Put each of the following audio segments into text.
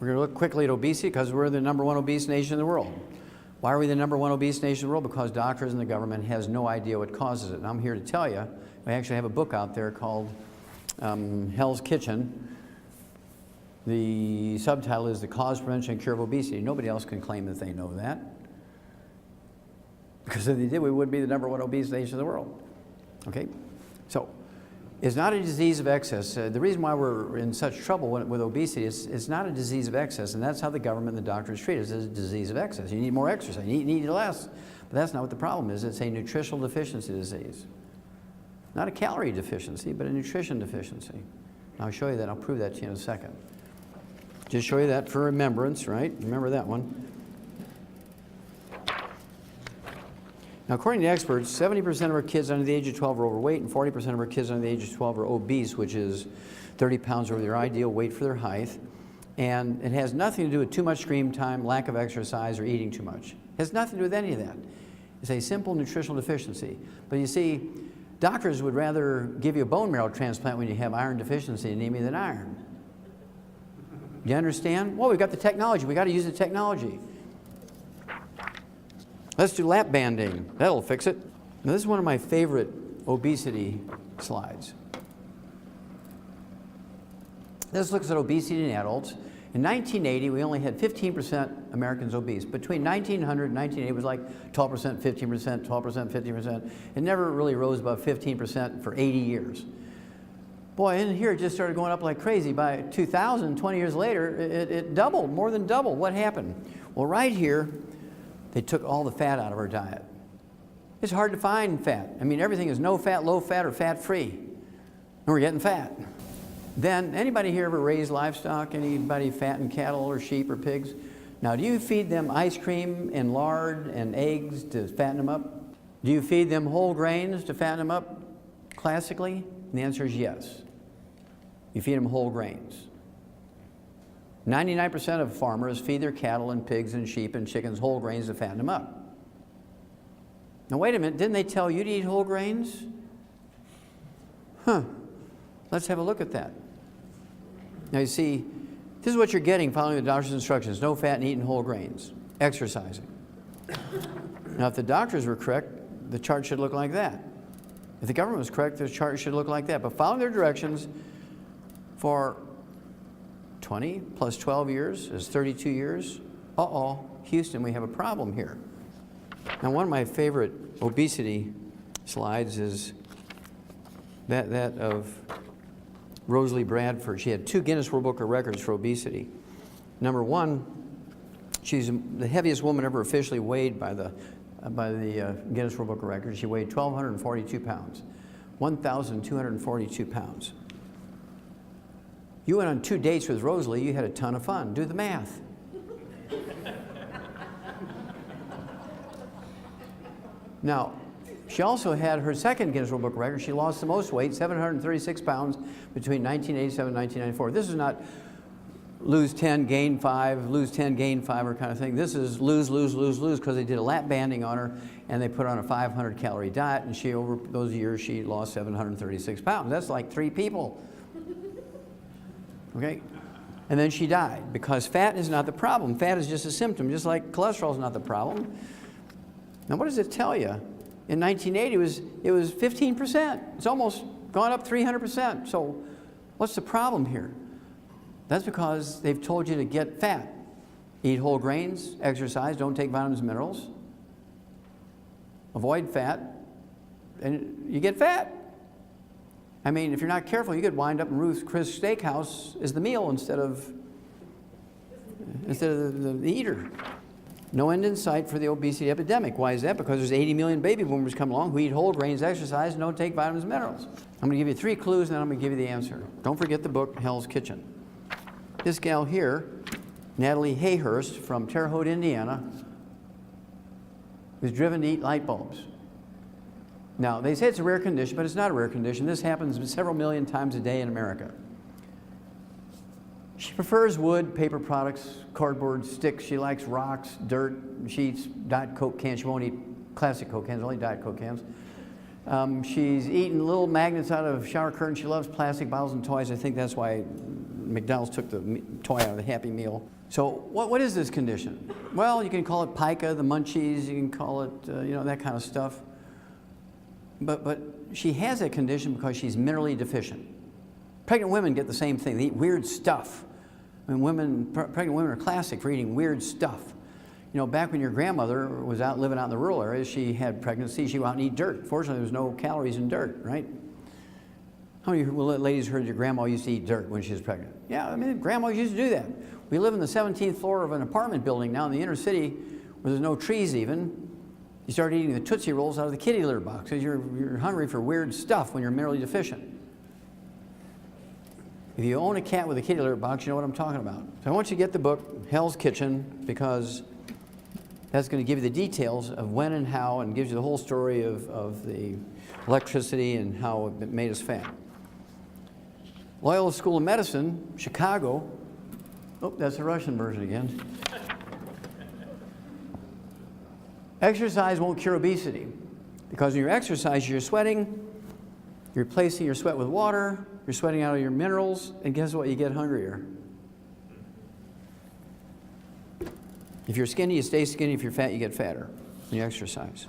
We're going to look quickly at obesity because we're the #1 obese nation in the world. Why are we the #1 obese nation in the world? Because doctors and the government has no idea what causes it. And I'm here to tell you, I actually have a book out there called Hell's Kitchen. The subtitle is The Cause, Prevention, and Cure of Obesity. Nobody else can claim that they know that. Because if they did, we wouldn't be the #1 obese nation in the world. Okay? So, it's not a disease of excess. The reason why we're in such trouble with obesity is it's not a disease of excess, and that's how the government and the doctors treat it. It's a disease of excess. You need more exercise. You need less. But that's not what the problem is. It's a nutritional deficiency disease. Not a calorie deficiency, but a nutrition deficiency. I'll show you that. I'll prove that to you in a second. Just show you that for remembrance, right? Remember that one. Now, according to experts, 70% of our kids under the age of 12 are overweight, and 40% of our kids under the age of 12 are obese, which is 30 pounds over their ideal weight for their height. And it has nothing to do with too much screen time, lack of exercise, or eating too much. It has nothing to do with any of that. It's a simple nutritional deficiency. But you see, doctors would rather give you a bone marrow transplant when you have iron deficiency anemia than iron. Do you understand? Well, we've got the technology. We've got to use the technology. Let's do lap banding. That'll fix it. Now, this is one of my favorite obesity slides. This looks at obesity in adults. In 1980, we only had 15% Americans obese. Between 1900 and 1980, it was like 12%, 15%, 12%, 15%. It never really rose above 15% for 80 years. Boy, in here it just started going up like crazy. By 2000, 20 years later, it doubled, more than doubled. What happened? Well, right here, they took all the fat out of our diet. It's hard to find fat. I mean, everything is no fat, low fat, or fat-free. And we're getting fat. Then, anybody here ever raise livestock? Anybody fatten cattle or sheep or pigs? Now, do you feed them ice cream and lard and eggs to fatten them up? Do you feed them whole grains to fatten them up, classically? And the answer is yes. You feed them whole grains. 99% of farmers feed their cattle and pigs and sheep and chickens whole grains to fatten them up. Now wait a minute, didn't they tell you to eat whole grains? Huh, let's have a look at that. Now you see, this is what you're getting following the doctor's instructions: no fat and eating whole grains, exercising. Now if the doctors were correct, the chart should look like that. If the government was correct, the chart should look like that. But following their directions for 20 plus 12 years is 32 years. Houston, we have a problem here. Now, one of my favorite obesity slides is that of Rosalie Bradford. She had 2 Guinness World Book of Records for obesity. Number 1, she's the heaviest woman ever officially weighed by the Guinness World Book of Records. She weighed 1,242 pounds, 1,242 pounds. You went on 2 dates with Rosalie, you had a ton of fun. Do the math. Now, she also had her second Guinness World Book record. She lost the most weight, 736 pounds, between 1987 and 1994. This is not lose 10, gain 5, lose 10, gain 5 or kind of thing. This is lose, lose, lose, lose, because they did a lap banding on her and they put her on a 500 calorie diet, and she, over those years, she lost 736 pounds. That's like 3 people. Okay? And then she died, because fat is not the problem. Fat is just a symptom, just like cholesterol is not the problem. Now, what does it tell you? In 1980, it was 15%. It's almost gone up 300%. So what's the problem here? That's because they've told you to get fat. Eat whole grains, exercise, don't take vitamins and minerals. Avoid fat, and you get fat. I mean, if you're not careful, you could wind up in Ruth's Chris Steakhouse as the meal instead of the eater. No end in sight for the obesity epidemic. Why is that? Because there's 80 million baby boomers come along who eat whole grains, exercise, and don't take vitamins and minerals. I'm going to give you 3 clues, and then I'm going to give you the answer. Don't forget the book, Hell's Kitchen. This gal here, Natalie Hayhurst from Terre Haute, Indiana, was driven to eat light bulbs. Now, they say it's a rare condition, but it's not a rare condition. This happens several million times a day in America. She prefers wood, paper products, cardboard, sticks. She likes rocks, dirt. She eats Diet Coke cans. She won't eat classic Coke cans, only Diet Coke cans. She's eaten little magnets out of shower curtains. She loves plastic bottles and toys. I think that's why McDonald's took the toy out of the Happy Meal. So what is this condition? Well, you can call it pica, the munchies, you can call it, you know, that kind of stuff. But she has that condition because she's minerally deficient. Pregnant women get the same thing. They eat weird stuff. I mean, pregnant women are classic for eating weird stuff. You know, back when your grandmother was out living out in the rural areas, she had pregnancy, she'd go out and eat dirt. Fortunately, there was no calories in dirt, right? How many ladies heard your grandma used to eat dirt when she was pregnant? Yeah, I mean, grandmas used to do that. We live in the 17th floor of an apartment building now in the inner city where there's no trees even. You start eating the Tootsie Rolls out of the kitty litter box because you're hungry for weird stuff when you're minerally deficient. If you own a cat with a kitty litter box, you know what I'm talking about. So I want you to get the book, Hell's Kitchen, because that's going to give you the details of when and how, and gives you the whole story of the electricity and how it made us fat. Loyola School of Medicine, Chicago. Oh, that's the Russian version again. Exercise won't cure obesity, because when you're exercising, you're sweating, you're replacing your sweat with water, you're sweating out of your minerals, and guess what? You get hungrier. If you're skinny, you stay skinny. If you're fat, you get fatter when you exercise.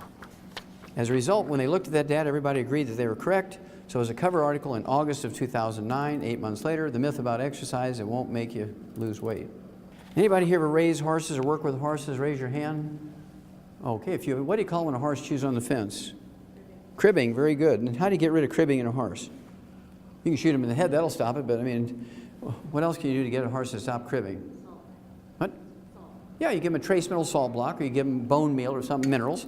As a result, when they looked at that data, everybody agreed that they were correct. So as a cover article in August of 2009, 8 months later, the myth about exercise, it won't make you lose weight. Anybody here ever raise horses or work with horses? Raise your hand. Okay, what do you call when a horse chews on the fence? Cribbing, very good. And how do you get rid of cribbing in a horse? You can shoot him in the head, that'll stop it, but I mean, what else can you do to get a horse to stop cribbing? Salt. What? Salt. Yeah, you give them a trace mineral salt block, or you give them bone meal or some minerals,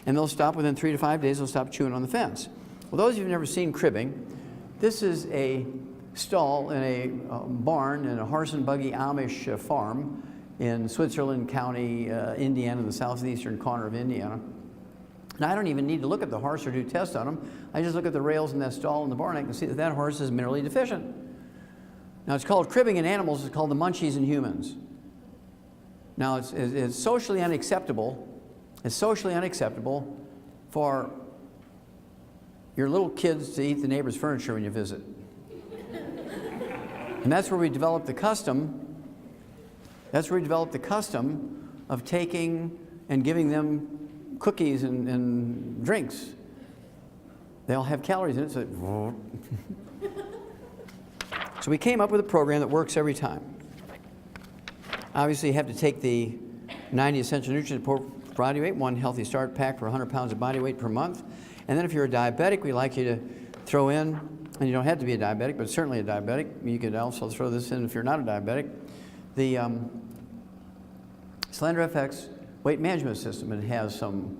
and they'll stop within 3 to 5 days, they'll stop chewing on the fence. Well, those of you who've never seen cribbing, this is a stall in a barn in a horse and buggy Amish farm in Switzerland County, Indiana, in the southeastern corner of Indiana. And I don't even need to look at the horse or do tests on him. I just look at the rails in that stall in the barn. I can see that that horse is minerally deficient. Now, it's called cribbing in animals. It's called the munchies in humans. Now, it's socially unacceptable. It's socially unacceptable for your little kids to eat the neighbor's furniture when you visit. And that's where we developed the custom. That's where we developed the custom of taking and giving them cookies and drinks. They all have calories in it, so so we came up with a program that works every time. Obviously, you have to take the 90 essential nutrients per body weight, 1 healthy start pack for 100 pounds of body weight per month. And then if you're a diabetic, we like you to throw in, and you don't have to be a diabetic, but certainly a diabetic. You could also throw this in if you're not a diabetic. The Slender FX weight management system. It has some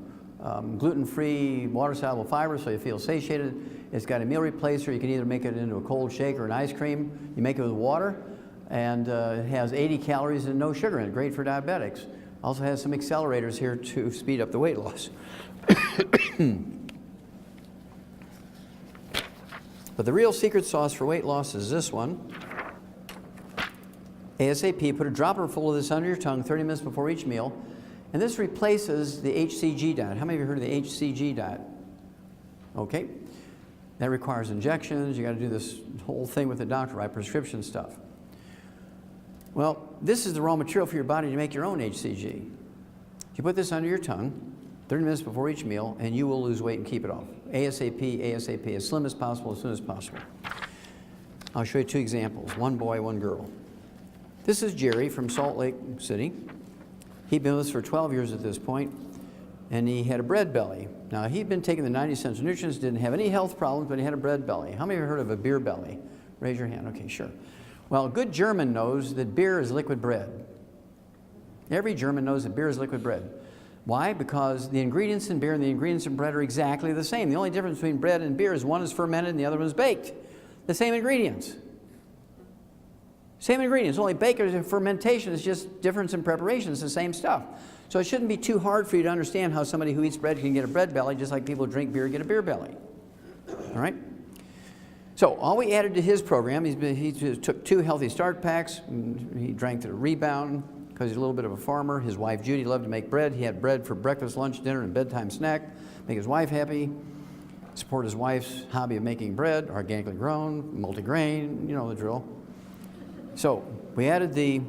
gluten-free, water-soluble fibers, so you feel satiated. It's got a meal replacer. You can either make it into a cold shake or an ice cream. You make it with water, and it has 80 calories and no sugar in it. Great for diabetics. Also has some accelerators here to speed up the weight loss. But the real secret sauce for weight loss is this one. ASAP, put a dropper full of this under your tongue 30 minutes before each meal. And this replaces the HCG diet. How many of you heard of the HCG diet? Okay. That requires injections. You got to do this whole thing with the doctor, right? Prescription stuff. Well, this is the raw material for your body to make your own HCG. You put this under your tongue 30 minutes before each meal, and you will lose weight and keep it off. ASAP, ASAP, as slim as possible, as soon as possible. I'll show you 2 examples, one boy, one girl. This is Jerry from Salt Lake City. He'd been with us for 12 years at this point, and he had a bread belly. Now, he'd been taking the 90 essential nutrients, didn't have any health problems, but he had a bread belly. How many of you heard of a beer belly? Raise your hand. Okay, sure. Well, a good German knows that beer is liquid bread. Every German knows that beer is liquid bread. Why? Because the ingredients in beer and the ingredients in bread are exactly the same. The only difference between bread and beer is one is fermented and the other one is baked. The same ingredients. Same ingredients, only bakers and fermentation is just difference in preparation. It's the same stuff. So it shouldn't be too hard for you to understand how somebody who eats bread can get a bread belly, just like people who drink beer get a beer belly. All right? So all we added to his program, he took 2 healthy start packs. He drank to the rebound because he's a little bit of a farmer. His wife Judy loved to make bread. He had bread for breakfast, lunch, dinner, and bedtime snack. Make his wife happy. Support his wife's hobby of making bread, organically grown, multigrain, you know the drill. So we added the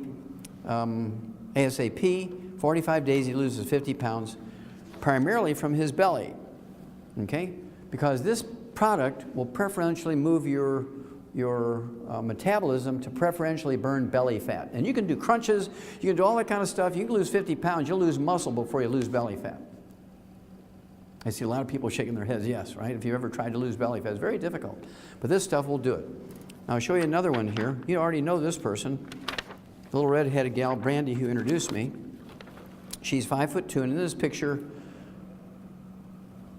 ASAP, 45 days he loses 50 pounds, primarily from his belly, okay? Because this product will preferentially move your metabolism to preferentially burn belly fat. And you can do crunches, you can do all that kind of stuff. You can lose 50 pounds, you'll lose muscle before you lose belly fat. I see a lot of people shaking their heads, yes, right? If you've ever tried to lose belly fat, it's very difficult. But this stuff will do it. Now I'll show you another one here. You already know this person, the little red-headed gal, Brandy, who introduced me. She's 5'2", and in this picture,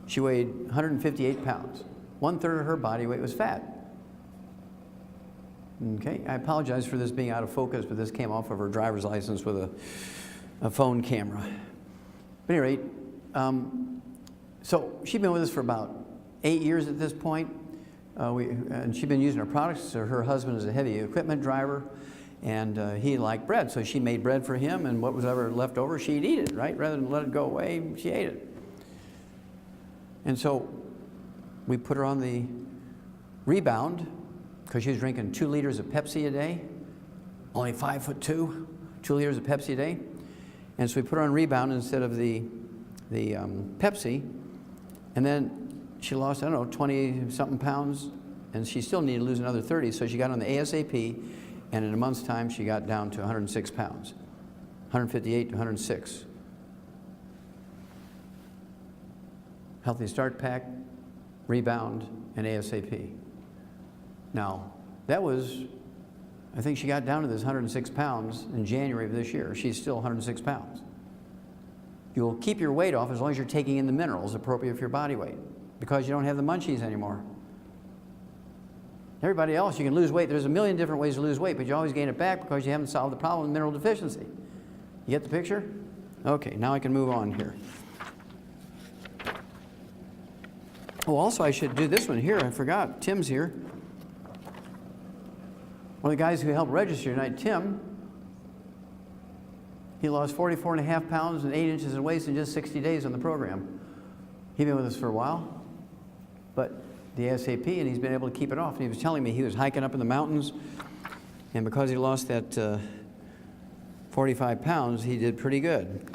she weighed 158 pounds. 1/3 of her body weight was fat. Okay, I apologize for this being out of focus, but this came off of her driver's license with a phone camera. But at any rate, so she's been with us for about 8 years at this point. And she's been using our products. So her husband is a heavy equipment driver, and he liked bread. So she made bread for him, and what was ever left over, she'd eat it, right? Rather than let it go away, she ate it. And so we put her on the rebound, because she was drinking 2 liters of Pepsi a day, only 5'2", 2 liters of Pepsi a day. And so we put her on rebound instead of the Pepsi, and then she lost, I don't know, 20-something pounds, and she still needed to lose another 30, so she got on the ASAP, and in a month's time, she got down to 106 pounds, 158 to 106. Healthy Start Pack, rebound, and ASAP. Now, that was, I think she got down to this 106 pounds in January of this year. She's still 106 pounds. You'll keep your weight off as long as you're taking in the minerals appropriate for your body weight, because you don't have the munchies anymore. Everybody else, you can lose weight. There's a million different ways to lose weight, but you always gain it back because you haven't solved the problem of mineral deficiency. You get the picture? Okay, now I can move on here. Oh, also I should do this one here. I forgot. Tim's here. One of the guys who helped register tonight, Tim, he lost 44.5 pounds and 8 inches in waist in just 60 days on the program. He's been with us for a while, but the ASAP, and he's been able to keep it off. And he was telling me he was hiking up in the mountains, and because he lost that 45 pounds, he did pretty good.